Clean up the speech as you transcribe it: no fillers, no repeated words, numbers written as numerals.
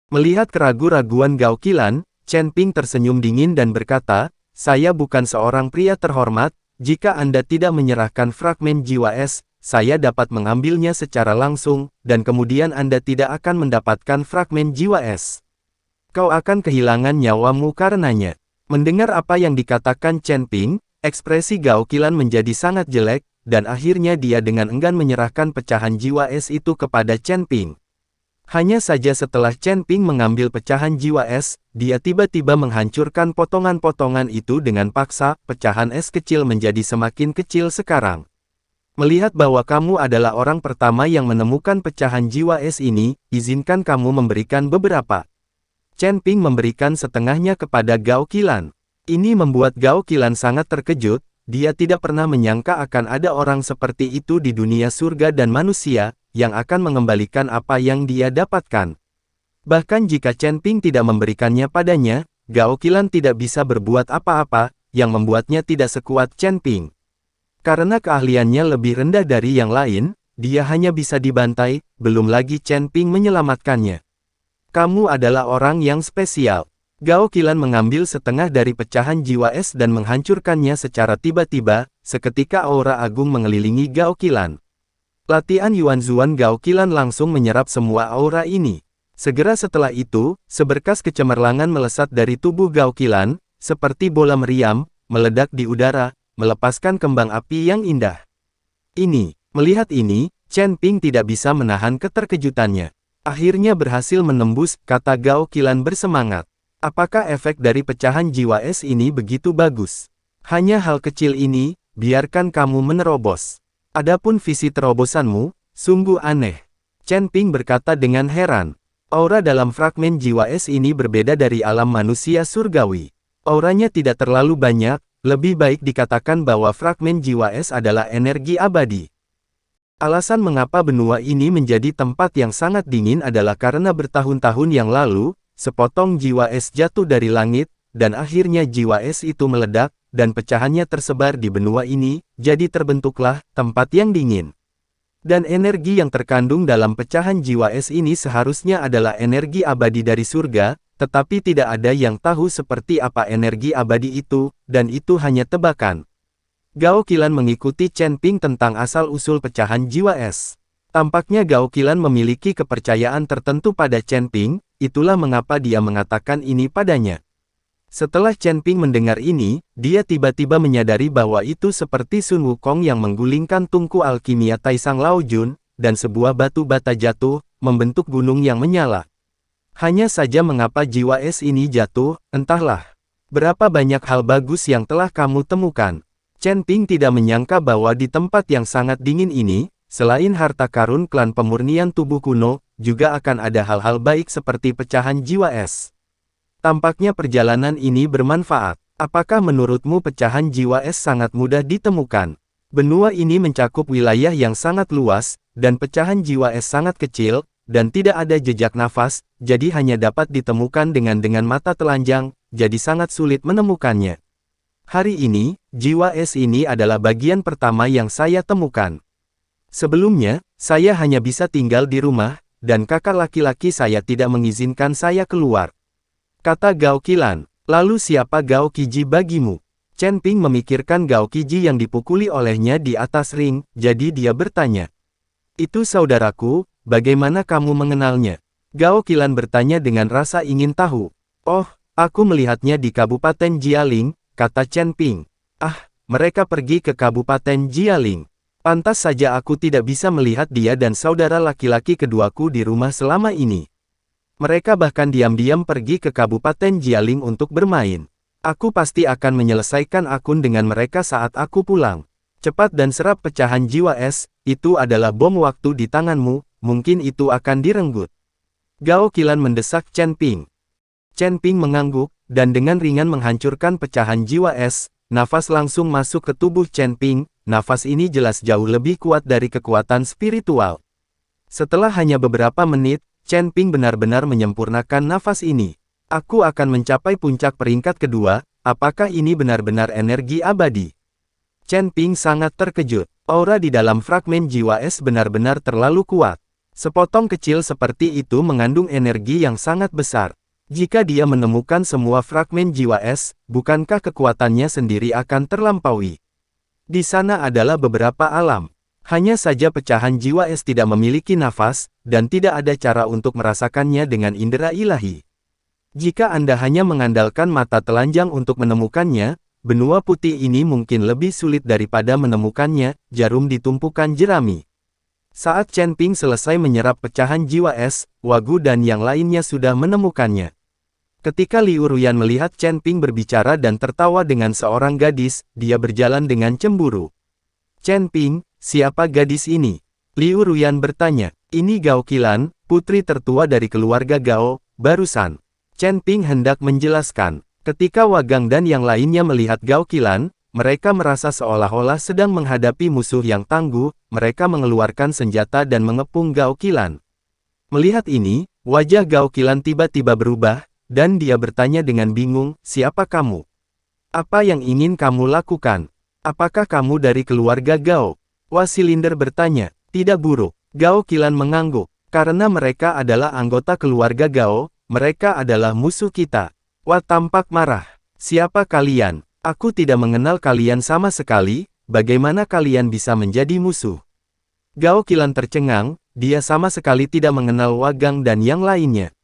Melihat keraguan-raguan Gao Qilan, Chen Ping tersenyum dingin dan berkata, "Saya bukan seorang pria terhormat, jika Anda tidak menyerahkan fragmen jiwa es, saya dapat mengambilnya secara langsung, dan kemudian Anda tidak akan mendapatkan fragmen jiwa es. Kau akan kehilangan nyawamu karenanya." Mendengar apa yang dikatakan Chen Ping, ekspresi Gao Qilan menjadi sangat jelek, dan akhirnya dia dengan enggan menyerahkan pecahan jiwa es itu kepada Chen Ping. Hanya saja setelah Chen Ping mengambil pecahan jiwa es, dia tiba-tiba menghancurkan potongan-potongan itu dengan paksa, pecahan es kecil menjadi semakin kecil sekarang. Melihat bahwa kamu adalah orang pertama yang menemukan pecahan jiwa es ini, izinkan kamu memberikan beberapa. Chen Ping memberikan setengahnya kepada Gao Qilan. Ini membuat Gao Qilan sangat terkejut, dia tidak pernah menyangka akan ada orang seperti itu di dunia surga dan manusia, yang akan mengembalikan apa yang dia dapatkan. Bahkan jika Chen Ping tidak memberikannya padanya, Gao Qilan tidak bisa berbuat apa-apa, yang membuatnya tidak sekuat Chen Ping. Karena keahliannya lebih rendah dari yang lain, dia hanya bisa dibantai, belum lagi Chen Ping menyelamatkannya. Kamu adalah orang yang spesial. Gao Qilan mengambil setengah dari pecahan jiwa es dan menghancurkannya secara tiba-tiba, seketika aura agung mengelilingi Gao Qilan. Latihan Yuan Zuan Gao Qilan langsung menyerap semua aura ini. Segera setelah itu, seberkas kecemerlangan melesat dari tubuh Gao Qilan, seperti bola meriam, meledak di udara, melepaskan kembang api yang indah. Melihat ini, Chen Ping tidak bisa menahan keterkejutannya. Akhirnya berhasil menembus, kata Gao Qilan bersemangat. Apakah efek dari pecahan jiwa es ini begitu bagus? Hanya hal kecil ini, biarkan kamu menerobos. Adapun visi terobosanmu, sungguh aneh. Chen Ping berkata dengan heran. Aura dalam fragmen jiwa es ini berbeda dari alam manusia surgawi. Auranya tidak terlalu banyak, lebih baik dikatakan bahwa fragmen jiwa es adalah energi abadi. Alasan mengapa benua ini menjadi tempat yang sangat dingin adalah karena bertahun-tahun yang lalu, sepotong jiwa es jatuh dari langit, dan akhirnya jiwa es itu meledak, dan pecahannya tersebar di benua ini, jadi terbentuklah tempat yang dingin. Dan energi yang terkandung dalam pecahan jiwa es ini seharusnya adalah energi abadi dari surga, tetapi tidak ada yang tahu seperti apa energi abadi itu, dan itu hanya tebakan. Gao Qilan mengikuti Chen Ping tentang asal-usul pecahan jiwa es. Tampaknya Gao Qilan memiliki kepercayaan tertentu pada Chen Ping, itulah mengapa dia mengatakan ini padanya. Setelah Chen Ping mendengar ini, dia tiba-tiba menyadari bahwa itu seperti Sun Wukong yang menggulingkan tungku alkimia Taisang Lao Jun, dan sebuah batu bata jatuh, membentuk gunung yang menyala. Hanya saja mengapa jiwa es ini jatuh, entahlah. Berapa banyak hal bagus yang telah kamu temukan. Chen Ping tidak menyangka bahwa di tempat yang sangat dingin ini, selain harta karun klan pemurnian tubuh kuno, juga akan ada hal-hal baik seperti pecahan jiwa es. Tampaknya perjalanan ini bermanfaat. Apakah menurutmu pecahan jiwa es sangat mudah ditemukan? Benua ini mencakup wilayah yang sangat luas, dan pecahan jiwa es sangat kecil, dan tidak ada jejak nafas, jadi hanya dapat ditemukan dengan mata telanjang, jadi sangat sulit menemukannya. Hari ini, jiwa es ini adalah bagian pertama yang saya temukan. Sebelumnya, saya hanya bisa tinggal di rumah, dan kakak laki-laki saya tidak mengizinkan saya keluar. Kata Gao Qilan. Lalu siapa Gao Qiji bagimu? Chen Ping memikirkan Gao Qiji yang dipukuli olehnya di atas ring, jadi dia bertanya. Itu saudaraku, bagaimana kamu mengenalnya? Gao Qilan bertanya dengan rasa ingin tahu. Oh, aku melihatnya di Kabupaten Jialing, kata Chen Ping. Ah, mereka pergi ke Kabupaten Jialing. Pantas saja aku tidak bisa melihat dia dan saudara laki-laki keduaku di rumah selama ini. Mereka bahkan diam-diam pergi ke Kabupaten Jialing untuk bermain. Aku pasti akan menyelesaikan akun dengan mereka saat aku pulang. Cepat dan serap pecahan jiwa es, itu adalah bom waktu di tanganmu, mungkin itu akan direnggut. Gao Qilan mendesak Chen Ping. Chen Ping mengangguk, dan dengan ringan menghancurkan pecahan jiwa es, nafas langsung masuk ke tubuh Chen Ping, nafas ini jelas jauh lebih kuat dari kekuatan spiritual. Setelah hanya beberapa menit, Chen Ping benar-benar menyempurnakan nafas ini. Aku akan mencapai puncak peringkat kedua, apakah ini benar-benar energi abadi? Chen Ping sangat terkejut. Aura di dalam fragmen jiwa es benar-benar terlalu kuat. Sepotong kecil seperti itu mengandung energi yang sangat besar. Jika dia menemukan semua fragmen jiwa es, bukankah kekuatannya sendiri akan terlampaui? Di sana adalah beberapa alam. Hanya saja pecahan jiwa es tidak memiliki nafas, dan tidak ada cara untuk merasakannya dengan indera ilahi. Jika Anda hanya mengandalkan mata telanjang untuk menemukannya, benua putih ini mungkin lebih sulit daripada menemukannya, jarum di tumpukan jerami. Saat Chen Ping selesai menyerap pecahan jiwa es, Wagu dan yang lainnya sudah menemukannya. Ketika Liu Ruyan melihat Chen Ping berbicara dan tertawa dengan seorang gadis, dia berjalan dengan cemburu. Chen Ping, siapa gadis ini? Liu Ruyan bertanya. Ini Gao Qilan, putri tertua dari keluarga Gao, barusan. Chen Ping hendak menjelaskan. Ketika Wagang dan yang lainnya melihat Gao Qilan, mereka merasa seolah-olah sedang menghadapi musuh yang tangguh, mereka mengeluarkan senjata dan mengepung Gao Qilan. Melihat ini, wajah Gao Qilan tiba-tiba berubah, dan dia bertanya dengan bingung, siapa kamu? Apa yang ingin kamu lakukan? Apakah kamu dari keluarga Gao? Wasilinder bertanya, tidak buruk. Gao Qilan mengangguk, karena mereka adalah anggota keluarga Gao, mereka adalah musuh kita. Wah tampak marah. Siapa kalian? Aku tidak mengenal kalian sama sekali, bagaimana kalian bisa menjadi musuh? Gao Qilan tercengang, dia sama sekali tidak mengenal Wagang dan yang lainnya.